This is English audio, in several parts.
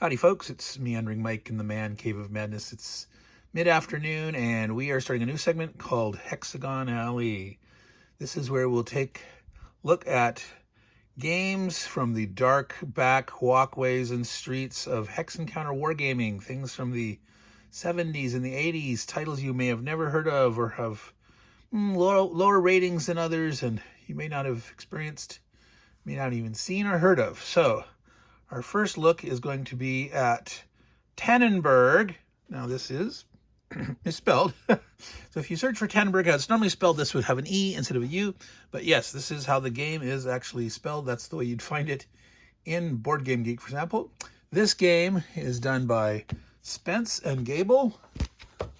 Howdy folks, it's Meandering Mike in the Man Cave of Madness. It's mid-afternoon and we are starting a new segment called Hexagon Alley. This is where we'll take a look at games from the dark back walkways and streets of hex encounter wargaming, things from the 70s and the 80s, titles you may have never heard of or have lower ratings than others and you may not have experienced, may not even seen or heard of. So our first look is going to be at Tannenberg. Now this is misspelled. So if you search for Tannenberg, how it's normally spelled, this would have an E instead of a U. But yes, this is how the game is actually spelled. That's the way you'd find it in Board Game Geek, for example. This game is done by Spence and Gabel.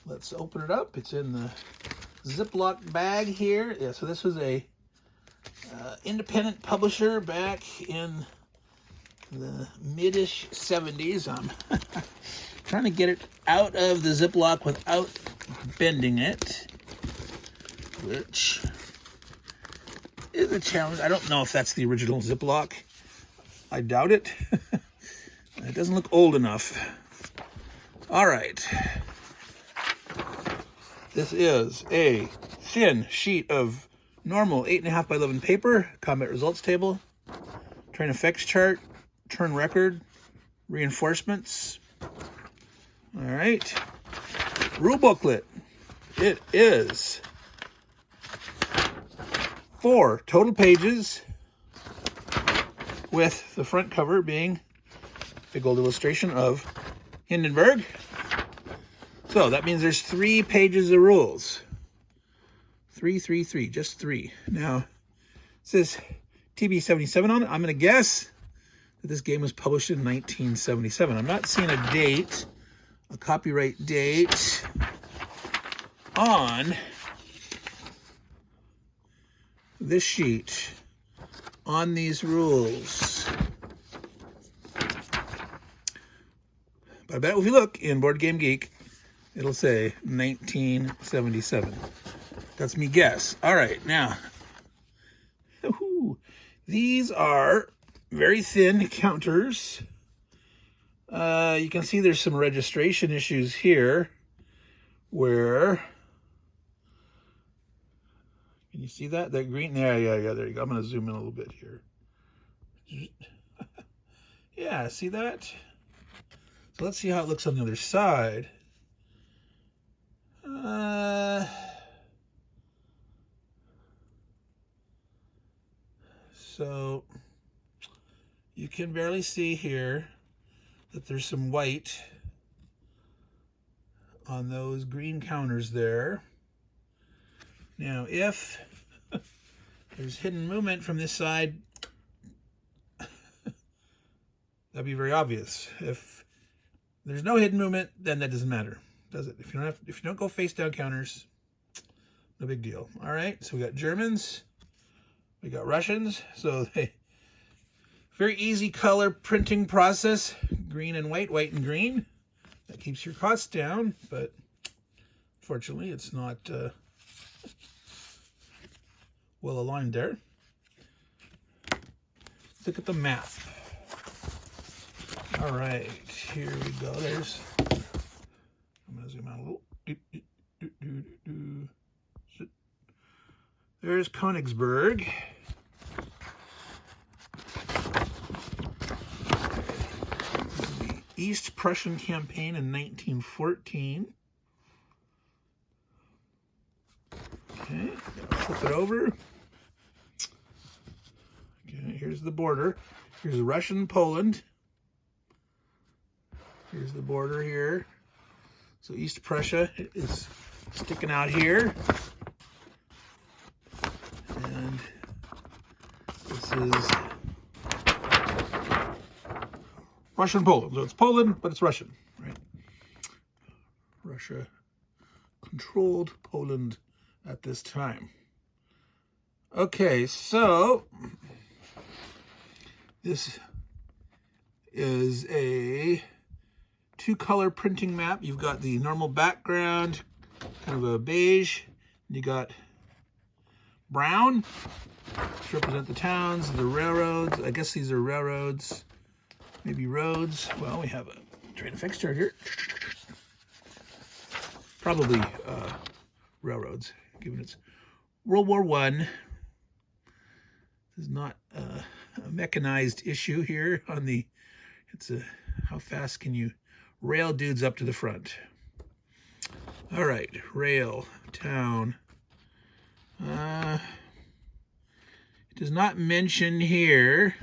Let's open it up. It's in the Ziploc bag here. Yeah, so this was a independent publisher back in the mid-ish 70s. I'm trying to get it out of the Ziploc without bending it, which is a challenge. I don't know if that's the original Ziploc. I doubt it. It doesn't look old enough. All right. This is a thin sheet of normal 8.5 by 11 paper, combat results table, terrain effects chart, turn record, reinforcements. All right. Rule booklet. It is 4 total pages, with the front cover being a big old illustration of Hindenburg. So that means there's 3 pages of rules. 3, just 3. Now, it says TB77 on it. I'm going to guess that this game was published in 1977. I'm not seeing a date, a copyright date on this sheet, on these rules. But I bet if you look in Board Game Geek, it'll say 1977. That's me guess. All right, now, these are very thin counters. You can see there's some registration issues here where, can you see that? That green, yeah, there you go. I'm going to zoom in a little bit here. Yeah, see that? So let's see how it looks on the other side. So you can barely see here that there's some white on those green counters there. Now, if there's hidden movement from this side, that'd be very obvious. If there's no hidden movement, then that doesn't matter, does it? If you don't go face down counters, no big deal. All right, so we got Germans, we got Russians. So they very easy color printing process, green and white, white and green. That keeps your costs down, but fortunately it's not well aligned there. Let's look at the map. All right, here we go. I'm gonna zoom out a little. There's Königsberg. East Prussian campaign in 1914. Okay, flip it over. Okay, here's the border. Here's Russian Poland. Here's the border here. So East Prussia is sticking out here. And this is Russian Poland. So it's Poland, but it's Russian, right? Russia controlled Poland at this time. Okay, so this is a 2-color printing map. You've got the normal background, kind of a beige, and you got brown, which represent the towns, the railroads. I guess these are railroads. Maybe roads. Well, we have a train of fixed chart here. Probably railroads, given it's World War I. This is not a mechanized issue here on the, it's a, how fast can you rail dudes up to the front? All right, rail, town. It does not mention here,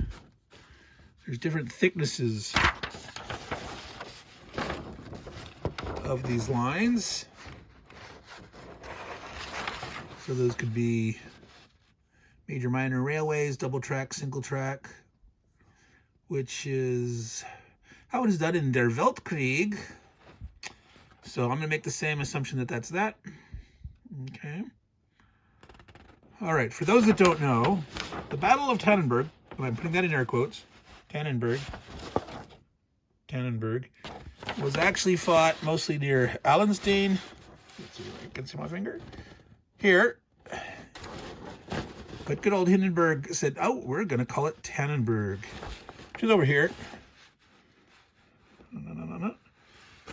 there's different thicknesses of these lines. So those could be major minor railways, double track, single track, which is how it is done in Der Weltkrieg. So I'm going to make the same assumption that that's that. Okay. All right, for those that don't know, the Battle of Tannenberg, and I'm putting that in air quotes, Tannenberg, was actually fought mostly near Allenstein. Let's see if I can see my finger. Here. But good old Hindenburg said, oh, we're going to call it Tannenberg, which is over here. No.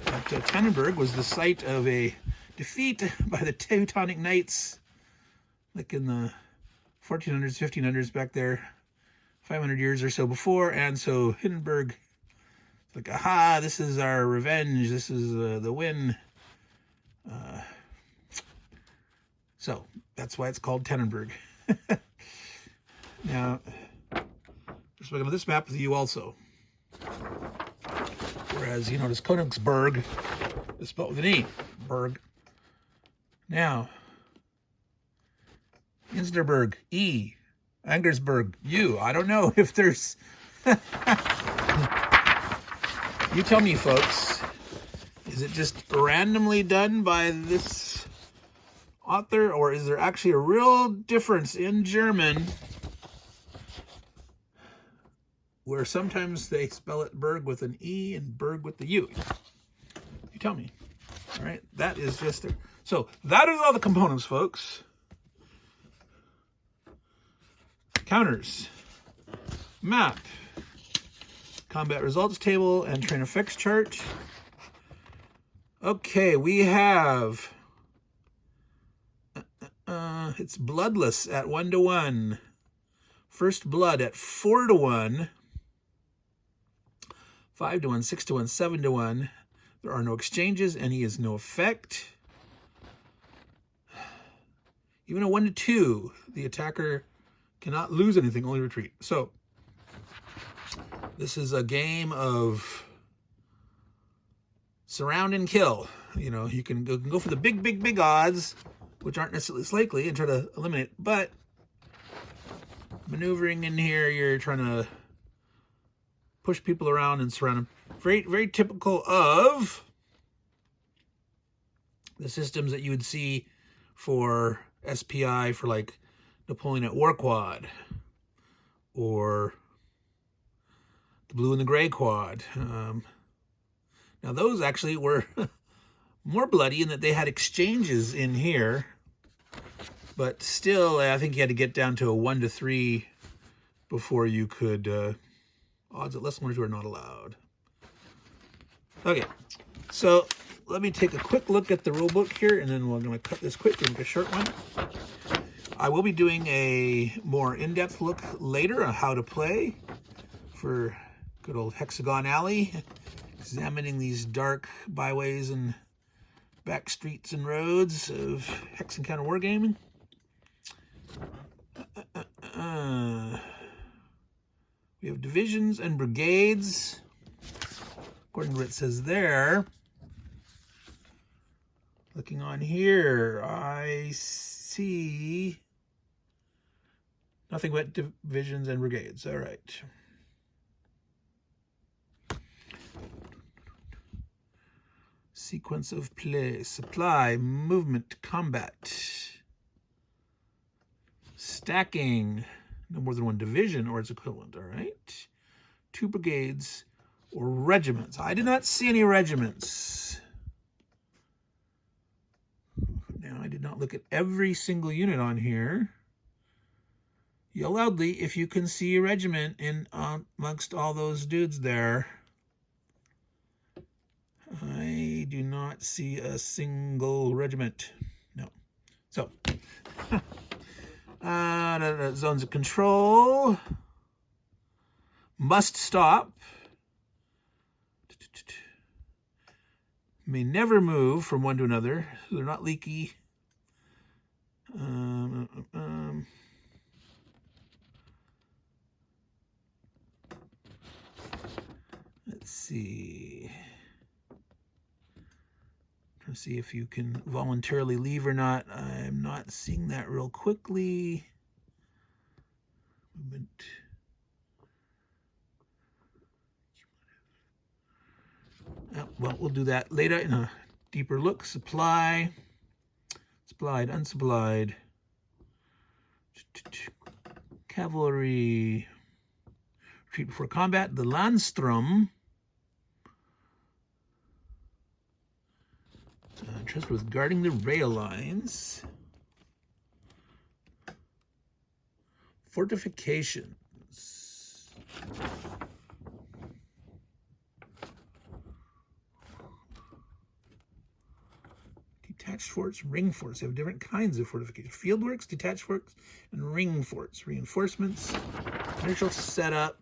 But Tannenberg was the site of a defeat by the Teutonic Knights, like in the 1400s, 1500s back there, 500 years or so before. And so Hindenburg, like, aha, this is our revenge. This is the win. So that's why it's called Tannenberg. Now, just looking at this map with you also. Whereas, you notice Königsberg is spelled with an E, Berg. Now, Insterberg, E, Angersberg, U. I don't know if there's... You tell me, folks. Is it just randomly done by this author, or is there actually a real difference in German where sometimes they spell it Berg with an E and Berg with the U? You tell me. All right, that is just there. So that is all the components, folks. Counters, map, combat results table, and train effects chart. Okay, we have it's bloodless at 1-to-1. First blood at 4-to-1. 5-to-1, 6-to-1, 7-to-1. There are no exchanges, and he has no effect. Even a 1-to-2, the attacker cannot lose anything, only retreat. So this is a game of surround and kill. You know, you can go for the big odds, which aren't necessarily likely, and try to eliminate. But maneuvering in here, you're trying to push people around and surround them. Very, very typical of the systems that you would see for SPI for like Napoleon at War Quad or the blue and the gray quad. Now those actually were more bloody in that they had exchanges in here, but still I think you had to get down to a 1-to-3 before you could, odds at less than 1 or 2 are not allowed. Okay, so let me take a quick look at the rule book here, and then we're going to cut this quick and make a short one. I will be doing a more in-depth look later on how to play for good old Hexagon Alley, examining these dark byways and back streets and roads of Hex Encounter Wargaming. We have divisions and brigades. According to what it says there, looking on here, I see nothing but divisions and brigades. All right. Sequence of play, supply, movement, combat, stacking, no more than 1 division or its equivalent, all right? 2 brigades or regiments. I did not see any regiments. Now, I did not look at every single unit on here. Yell loudly if you can see a regiment in amongst all those dudes there. I do not see a single regiment. No. So, zones of control. Must stop. May never move from one to another. They're not leaky. Let's see. Trying to see if you can voluntarily leave or not. I'm not seeing that real quickly. Movement. Well, we'll do that later in a deeper look. Supply. Supplied, unsupplied. Cavalry. Retreat before combat. The Landstrom. Trust with guarding the rail lines. Fortifications. Detached forts, ring forts. They have different kinds of fortifications. Fieldworks, detached forts, and ring forts. Reinforcements, initial setup.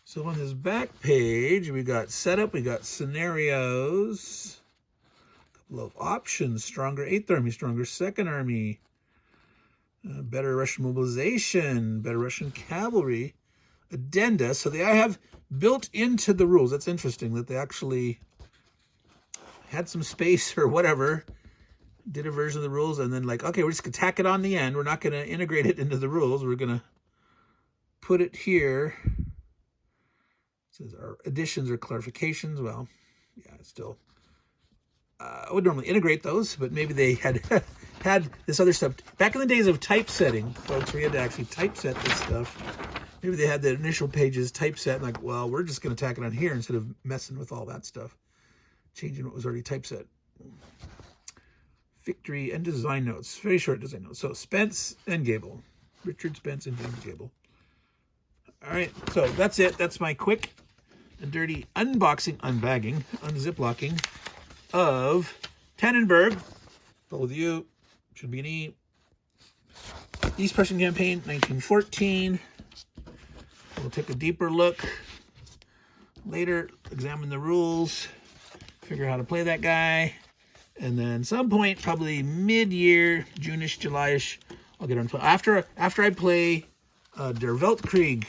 So on this back page, we got setup, we got scenarios, a couple of options, stronger 8th Army, stronger 2nd Army, better Russian mobilization, better Russian cavalry, addenda. So I have built into the rules. That's interesting that they actually had some space or whatever, did a version of the rules, and then like, okay, we're just going to tack it on the end. We're not going to integrate it into the rules. We're going to put it here. It says our additions or clarifications. Well, yeah, it's still, I would normally integrate those, but maybe they had had this other stuff. Back in the days of typesetting, folks, we had to actually typeset this stuff. Maybe they had the initial pages typeset and like, well, we're just going to tack it on here instead of messing with all that stuff. Changing what was already typeset. Victory and design notes. Very short design notes. So Spence and Gabel. Richard Spence and James Gabel. All right, so that's it. That's my quick and dirty unboxing, unbagging, unziplocking of Tannenberg. Full with you. Should be an E. East Prussian Campaign, 1914. We'll take a deeper look later, examine the rules, figure out how to play that guy, and then some point, probably mid-year, June-ish, July-ish, I'll get on to after I play Der Weltkrieg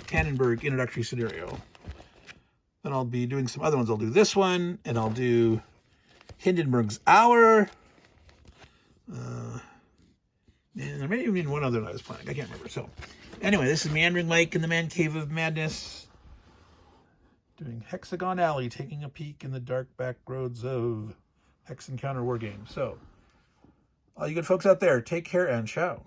Tannenberg introductory scenario. Then I'll be doing some other ones. I'll do this one, and I'll do Hindenburg's Hour. And there may even be one other that I was playing. I can't remember. So anyway, this is Meandering Mike in the Man Cave of Madness, doing Hexagon Alley, taking a peek in the dark back roads of Hex Encounter War Games. So, all you good folks out there, take care and ciao.